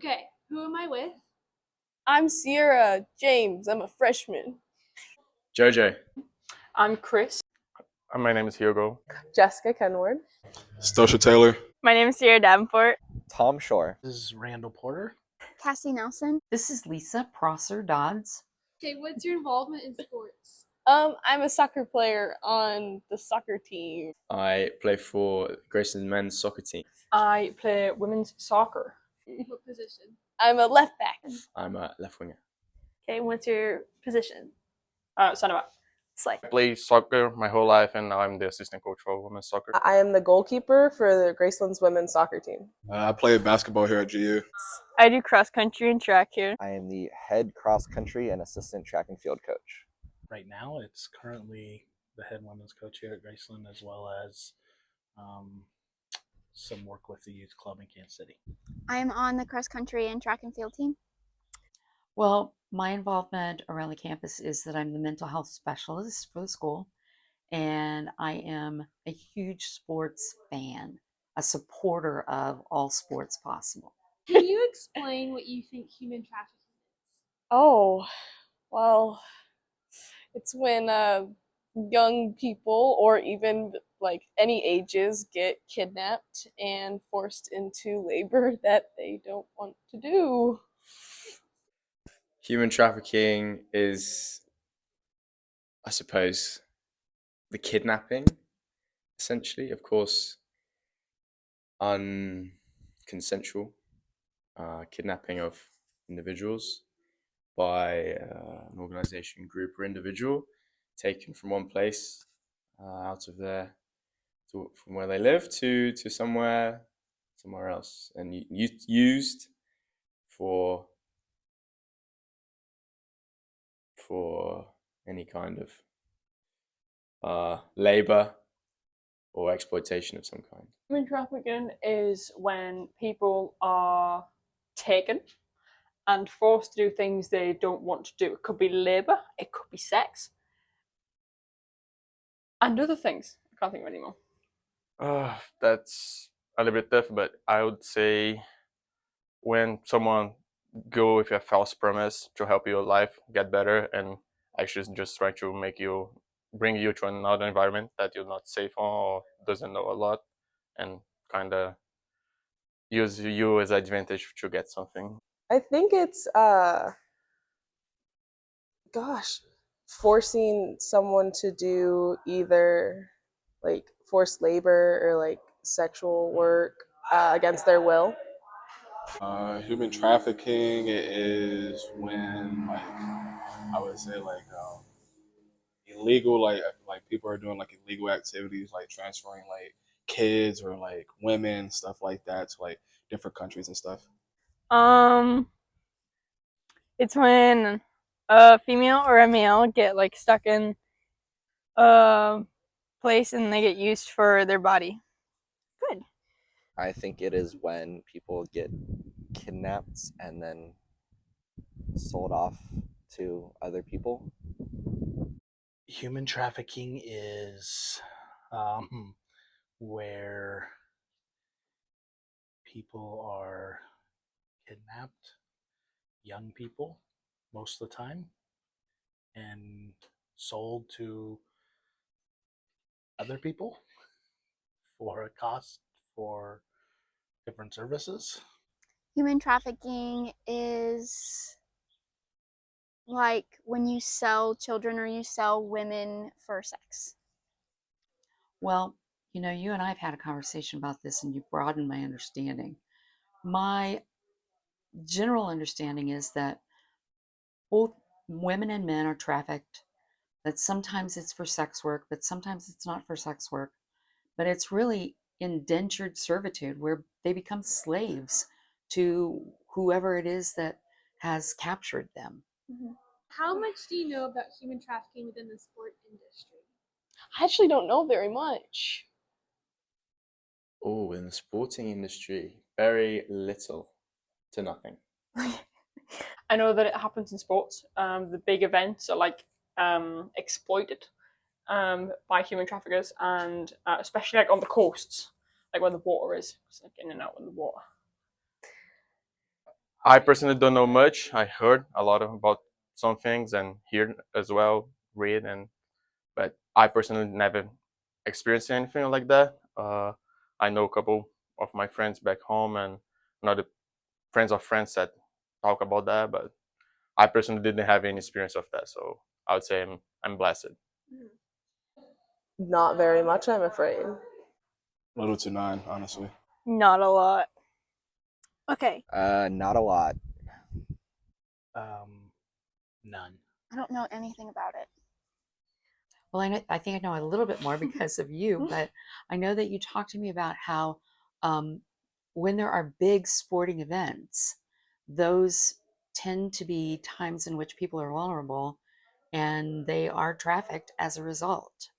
Okay, who am I with? I'm Sierra James. I'm a freshman. Jojo. I'm Chris. My name is Hugo. Jessica Kenward. Stosha Taylor. My name is Sierra Davenport. Tom Shore. This is Randall Porter. Cassie Nelson. This is Lisa Prosser Dodds. Okay, what's your involvement in sports? I'm a soccer player on the soccer team. I play for Graceland men's soccer team. I play women's soccer. What position? I'm a left back. I'm a left winger. Okay, what's your position? Center back. Slay. I played soccer my whole life, and now I'm the assistant coach for women's soccer. I am the goalkeeper for the Graceland's women's soccer team. I play basketball here at GU. I do cross country and track here. I am the head cross country and assistant track and field coach. Right now, it's currently the head women's coach here at Graceland, as well as some work with the youth club in Kansas City. I am on the cross country and track and field team. Well, my involvement around the campus is that I'm the mental health specialist for the school, and I am a huge sports fan, a supporter of all sports possible. Can you explain what you think human trafficking is? Oh, well, it's when young people or even like any ages get kidnapped and forced into labor that they don't want to do. Human trafficking is, I suppose, the kidnapping, essentially. Of course, unconsensual kidnapping of individuals by an organization, group, or individual, taken from one place out of their, from where they live to somewhere else, and used for any kind of labor or exploitation of some kind. Human trafficking is when people are taken and forced to do things they don't want to do. It could be labor, it could be sex, and other things. I can't think of any more. That's a little bit tough, but I would say when someone go with a false promise to help your life get better and actually just trying to bring you to another environment that you're not safe on or doesn't know a lot, and kind of use you as advantage to get something. I think it's forcing someone to do either like forced labor or like sexual work against their will. Human trafficking is when, like, I would say, like, illegal, like people are doing like illegal activities, like transferring like kids or like women, stuff like that, to like different countries and stuff. It's when a female or a male get like stuck in a place and they get used for their body. Good. I think it is when people get kidnapped and then sold off to other people. Human trafficking is where people are kidnapped, young people most of the time, and sold to other people for a cost for different services. Human trafficking is like when you sell children or you sell women for sex. Well, you know, you and I have had a conversation about this, and you've broadened my understanding. My general understanding is that both women and men are trafficked, that sometimes it's for sex work, but sometimes it's not for sex work. But it's really indentured servitude where they become slaves to whoever it is that has captured them. Mm-hmm. How much do you know about human trafficking within the sport industry? I actually don't know very much. Oh, in the sporting industry, very little to nothing. I know that it happens in sports. The big events are like exploited by human traffickers, and especially like on the coasts, like when the water is, it's like in and out in the water. I personally don't know much. I heard a lot about some things and hear as well, read, but I personally never experienced anything like that. I know a couple of my friends back home and another friends of friends that talk about that, but I personally didn't have any experience of that. So I would say I'm blessed. Not very much, I'm afraid. Little to none, honestly. Not a lot. Okay, Not a lot. None. I don't know anything about it. Well, I think I know a little bit more because of you, but I know that you talked to me about how when there are big sporting events, those tend to be times in which people are vulnerable and they are trafficked as a result.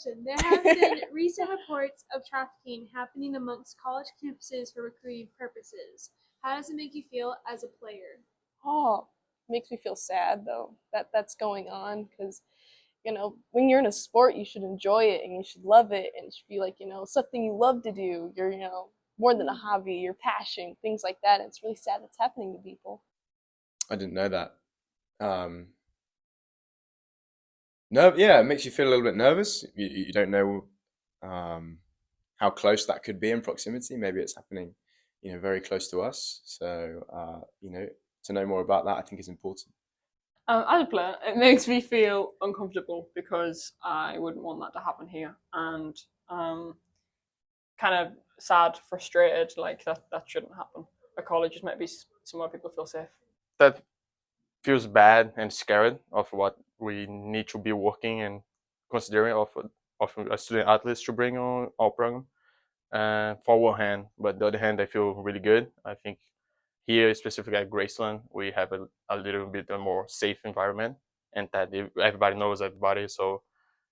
There have been recent reports of trafficking happening amongst college campuses for recruiting purposes. How does it make you feel as a player? Oh, makes me feel sad though that that's going on because when you're in a sport, you should enjoy it and you should love it and it should be like something you love to do. You're more than a hobby, your passion, things like that. And it's really sad that's happening to people. I didn't know that. No, yeah, it makes you feel a little bit nervous. You don't know how close that could be in proximity. Maybe it's happening, very close to us. So, to know more about that, I think is important. As a player, it makes me feel uncomfortable because I wouldn't want that to happen here, and kind of sad, frustrated, like that shouldn't happen. A college is maybe somewhere people feel safe. That feels bad and scared of what we need to be working and considering of a student athletes to bring on our program. For one hand, but the other hand, I feel really good. I think here, specifically at Graceland, we have a little bit a more safe environment, and that everybody knows everybody, so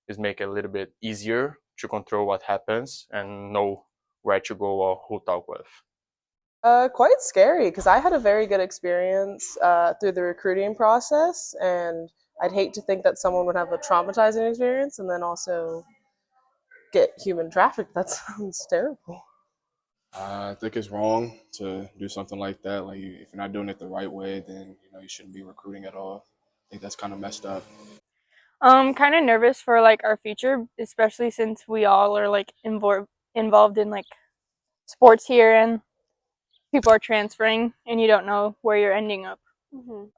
it's make it a little bit easier to control what happens and know where to go or who talk with. Quite scary because I had a very good experience through the recruiting process, and I'd hate to think that someone would have a traumatizing experience and then also get human trafficked. That sounds terrible. I think it's wrong to do something like that. Like, if you're not doing it the right way, then you shouldn't be recruiting at all. I think that's kind of messed up. Kind of nervous for like our future, especially since we all are like involved in like sports here and people are transferring and you don't know where you're ending up.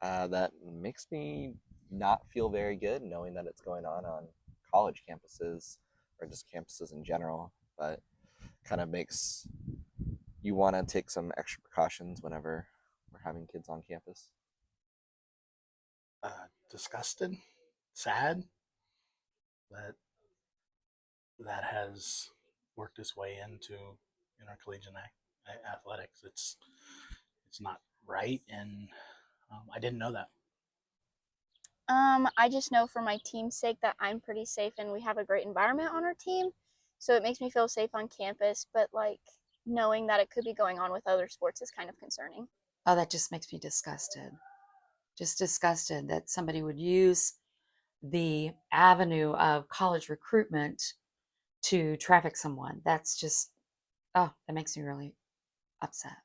That makes me not feel very good knowing that it's going on college campuses or just campuses in general, but kind of makes you want to take some extra precautions whenever we're having kids on campus. Disgusted, sad that that has worked its way into intercollegiate athletics. It's not right, and I didn't know that. I just know for my team's sake that I'm pretty safe and we have a great environment on our team. So it makes me feel safe on campus, but like knowing that it could be going on with other sports is kind of concerning. Oh, that just makes me disgusted. Just disgusted that somebody would use the avenue of college recruitment to traffic someone. That's just, oh, that makes me really upset.